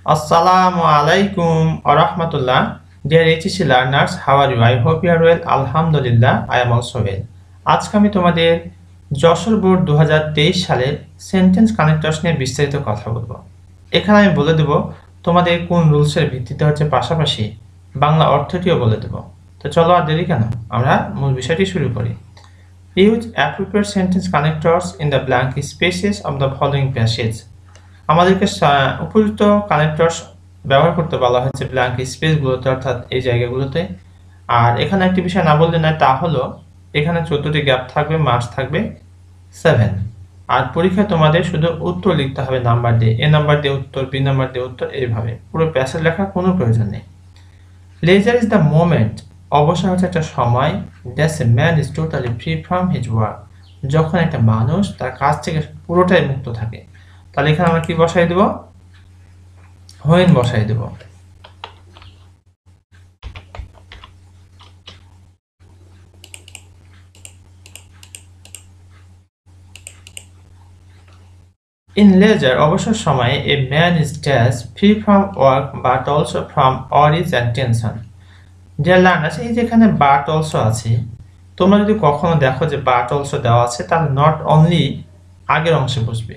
Assalamu alaikum wa rahmatullah. Dear HEC learners, how are you? I hope you are well. Alhamdulillah, I am also well. আজকে আমি তোমাদের Jessore board 2023 সালের sentence connectors নিয়ে বিস্তারিত কথা বলবো। এখানে আমি বলে দেব তোমাদের কোন রুলসের ভিত্তিতে হচ্ছে, পাশাপাশি বাংলা অর্থটিও বলে দেব। তো চলো আর দেরি কেন, আমরা মূল বিষয়টি শুরু করি। Use appropriate sentence connectors in the blank spaces of the following passage. আমাদেরকে উপযুক্ত কানেক্টরস ব্যবহার করতে বলা হয়েছে ব্ল্যাঙ্ক স্পেসগুলোতে, অর্থাৎ এই জায়গাগুলোতে। আর এখানে একটি বিষয় না বললে নয়, তা হলো এখানে 14টি গ্যাপ থাকবে, মার্কস থাকবে 7। আর পরীক্ষায় তোমাদের শুধু উত্তর লিখতে হবে নাম্বার দিয়ে, এ নাম্বার দিয়ে উত্তর, বি নাম্বার দিয়ে উত্তর, এইভাবে পুরো প্যাসেজ লেখার কোনো প্রয়োজন নেই। লেজার ইজ দ্য মোমেন্ট, অবসর হচ্ছে একটা সময়। That's a man is totally free from his work, যখন একটা মানুষ তার কাজ থেকে পুরোটাই মুক্ত থাকে। তাহলে এখানে আমরা কি বসাই দেব? হোয়েন বসাই দেব। In leisure, অবসর সময়ে a man is dash free from work but also from worries and tension. Dear learners, এই যে এখানে but also আছে, তোমরা যদি কখনো দেখো যে but also দেওয়া আছে, তাহলে not only আগের অংশে বসবে।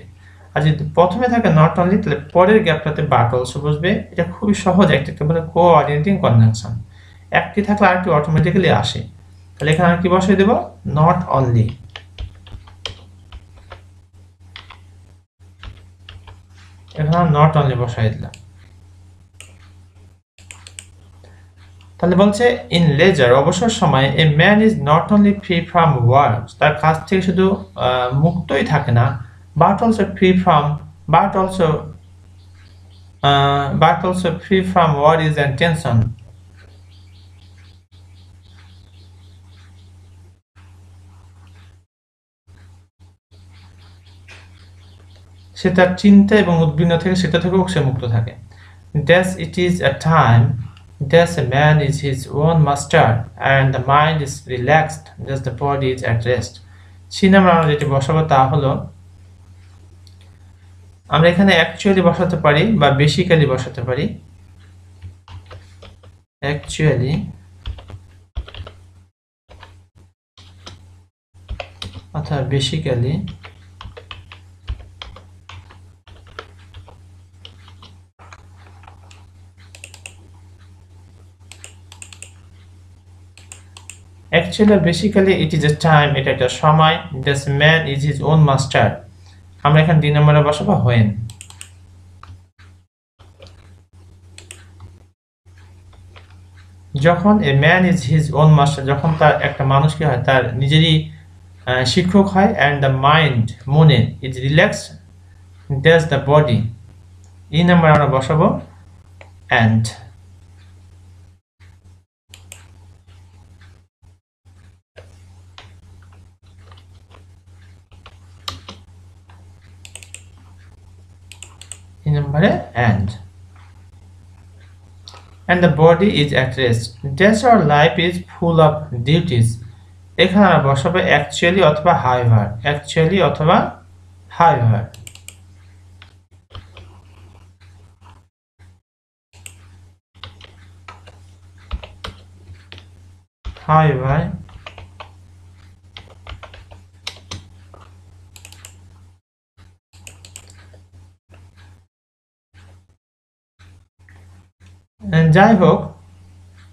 আর যদি প্রথমে থাকে not only, তাহলে পরের গ্যাপটাতে but also বসবে। এটা খুবই সহজ, একটা বলে কোঅর্ডিনেটিং কনজাংশন। একটি থাকলে আরেকটি অটোমেটিক্যালি আসে। তাহলে এখানে আর কি বসাই দেব? not only। এখানে নট অনলি বসাই দিলাম। তাহলে বলছে ইন লেজার, অবসর সময়ে a man is not only free from work, তার কাজ থেকে শুধু মুক্তই থাকে না, but also free from free from worries and tension. সে তার চিন্তা এবং উদ্বিগ্ন থেকে, সেটা থেকেও সে মুক্ত থাকে। Thus it is a time, thus a man is his own master and the mind is relaxed, thus the body is at rest. Cinema আমরা যেটি বসাবো তা হলো, আমরা এখানে অ্যাকচুয়ালি বসাতে পারি বা বেসিক্যালি বসাতে পারি। অ্যাকচুয়ালি অথবা basically. Actually, basically, it is a time, এটা একটা সময়। This man is his own master. আমরা এখানে 2 নম্বরে বসাবো when। যখন a man is his own master, যখন তার একটা মানুষ কি হয়, তার নিজেরই শিক্ষক হয়, and the mind, মনে, is relaxed, thus the body। এই নম্বরে আমরা বসাবো and। নম্বরে and the body is at rest, thus our life is full of duties। এখানে আমরা বসাবো actually অথবা however, actually অথবা however। however যাই হোক,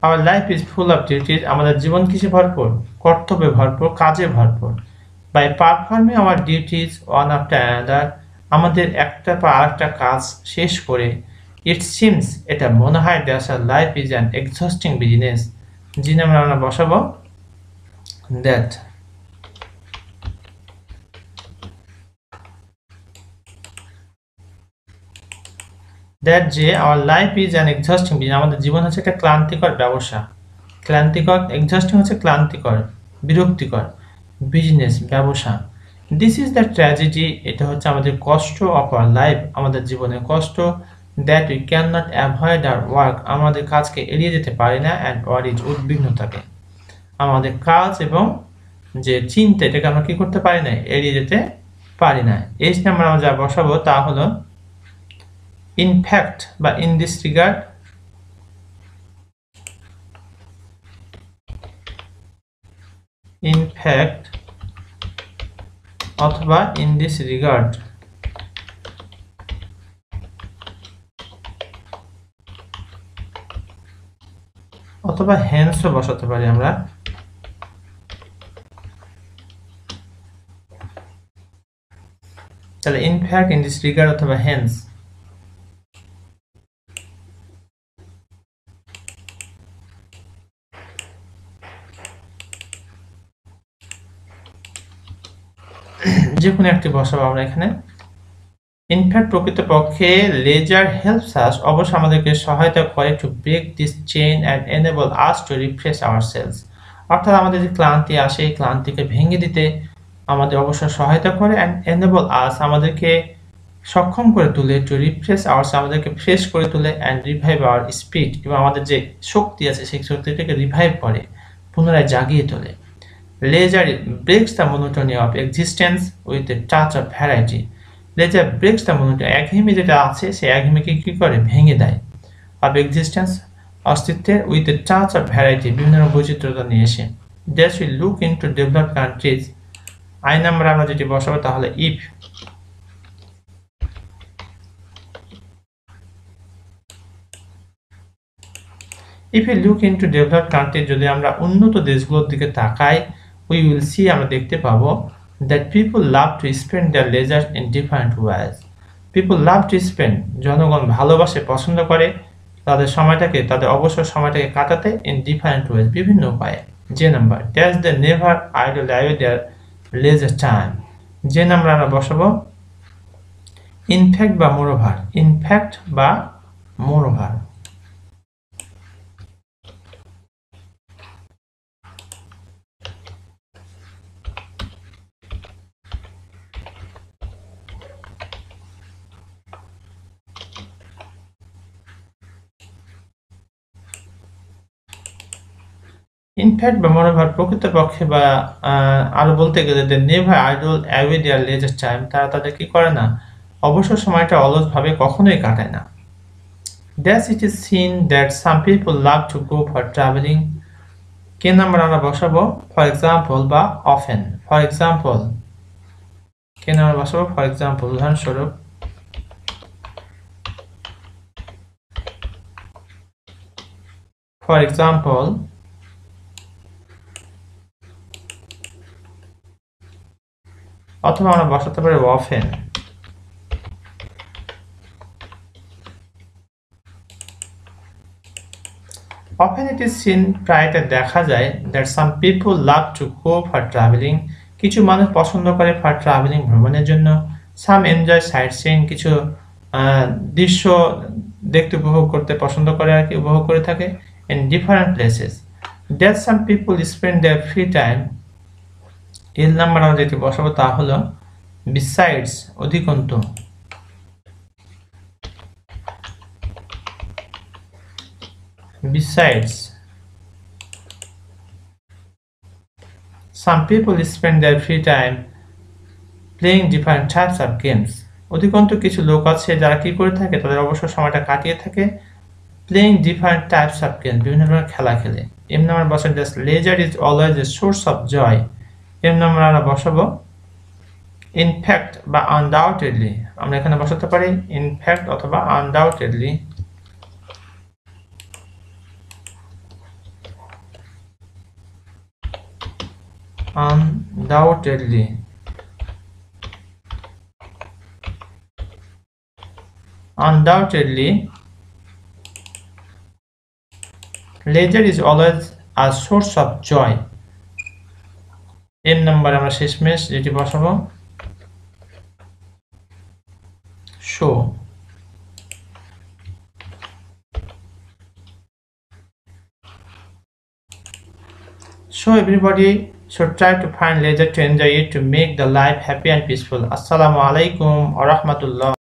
our life is full of duties, আমাদের জীবন কিসে ভরপুর? কর্তব্যে ভরপুর, কাজে ভরপুর। by performing our duties one after another, আমাদের একটা পর আরেকটা কাজ শেষ করে, it seems, এটা মনে হয়, that our life is an exhausting business। যে নামে আমরা বসাবো that। that যে our life is an exhausting business, আমাদের জীবন হচ্ছে একটা ক্লান্তিকর ব্যবসা। ক্লান্তিকর, exhausting হচ্ছে ক্লান্তিকর, বিরক্তিকর, বিজনেস, ব্যবসা। দিস ইজ দ্য ট্র্যাজেডি, এটা হচ্ছে আমাদের কষ্ট, অফ আওয়ার লাইফ, আমাদের জীবনের কষ্ট। That we can not avoid our work, আমাদের কাজকে এড়িয়ে যেতে পারি না, অ্যান্ড ওয়ারিজ, উদ্বিগ্নতাকে, আমাদের কাজ এবং যে চিন্তা, এটাকে আমরা কি করতে পারি না, এড়িয়ে যেতে পারি না। এই নাম্বার আমরা যা বসাবো তা হলো in fact বা in this regard, in fact অথবা in this regard, অথবা hence ও বসাতে পারি আমরা। তাহলে in fact, in this regard অথবা hence। যে কোনো একটি বসাবো আমরা এখানে। ইনফ্যাক্ট প্রকৃতপক্ষে লেজার হেল্পস আস, অবশ্য আমাদেরকে সহায়তা করে to break this chain and enable us to refresh ourselves, অর্থাৎ আমাদের যে ক্লান্তি আসে এই ক্লান্তিকে ভেঙে দিতে আমাদের অবশ্য সহায়তা করে, অ্যান্ড এনেবল আস আমাদেরকে সক্ষম করে তোলে, টু রিফ্রেশ আওয়ারস আমাদেরকে ফ্রেশ করে তোলে, অ্যান্ড রিভাইভ আওয়ার স্পিড এবং আমাদের যে শক্তি আছে সেই শক্তিটাকে রিভাইভ করে, পুনরায় জাগিয়ে তোলে। Leisure breaks the monotony of existence with a touch of variety, leisure breaks the monotony, একঘেয়েমি যেটা আছে সেই একঘেয়েমিকে কি করে ভেঙে দেয়, অফ এক্সিস্টেন্স অস্তিত্বের, with a touch of variety বিভিন্ন বৈচিত্র্যতা নিয়ে এসে। That's will look into developed countries, I number আমরা যেটি বসাবো তাহলে if you look into developed country, যদি আমরা উন্নত দেশগুলোর দিকে তাকাই, উই উইল সি আমরা দেখতে পাবো that people love to spend their leisure in different ways. People love to spend, জনগণ ভালোবাসে পছন্দ করে তাদের সময়টাকে, তাদের অবসর সময়টাকে কাটাতে in different ways, বিভিন্ন উপায়ে। যে number, that's the never idle their leisure time, যে নাম্বার আমরা বসাবো in fact বা moreover, in fact বা moreover। ইনফ্যাক্ট বা মোরোভার প্রকৃতপক্ষে বা আরো বলতে গেলে they never idle away their leisure time, তারা তাদের কি করে না, অবসর সময়টা অলসভাবে কখনোই কাটায় না। That's it is seen that some people love to go for travelling, K number আমরা বসাবো ফর এক্সাম্পল বা often. For example K number বসাবো ফর এক্সাম্পল, উদাহরণস্বরূপ ফর এক্সাম্পল অথবা আমরা বসাতে পারি often. Often it is seen, প্রায়টা দেখা যায় that some people love to go for travelling, কিছু মানুষ পছন্দ করে ফর ট্রাভেলিং ভ্রমণের জন্য। সাম এনজয় সাইট সিইং, কিছু দৃশ্য দেখতে উপভোগ করতে পছন্দ করে আর কি, উপভোগ করে থাকে in different places. That some people spend there free time, এর নাম্বার আমরা যেটি বসাবো তা হলো বিসাইডস, অধিকন্তু। Besides, some people spend their free time playing different types of games. অধিকন্তু কিছু লোক আছে যারা কি করে থাকে, তাদের অবসর সময়টা কাটিয়ে থাকে playing different types of games, বিভিন্ন ধরনের খেলা খেলে। এম নাম্বার বসাবো just leisure is always a source of joy, M number আমরা বসাবো in fact বা undoubtedly, আমরা এখানে বসাতে পারি in fact অথবা undoubtedly। Undoubtedly, undoubtedly, leisure is always a source of joy, M number আমরা শেষমেশ যেটি বসাবো show। So everybody should try to find leisure to enjoy it, to make the life happy and peaceful. Assalamu alaikum wa rahmatullah.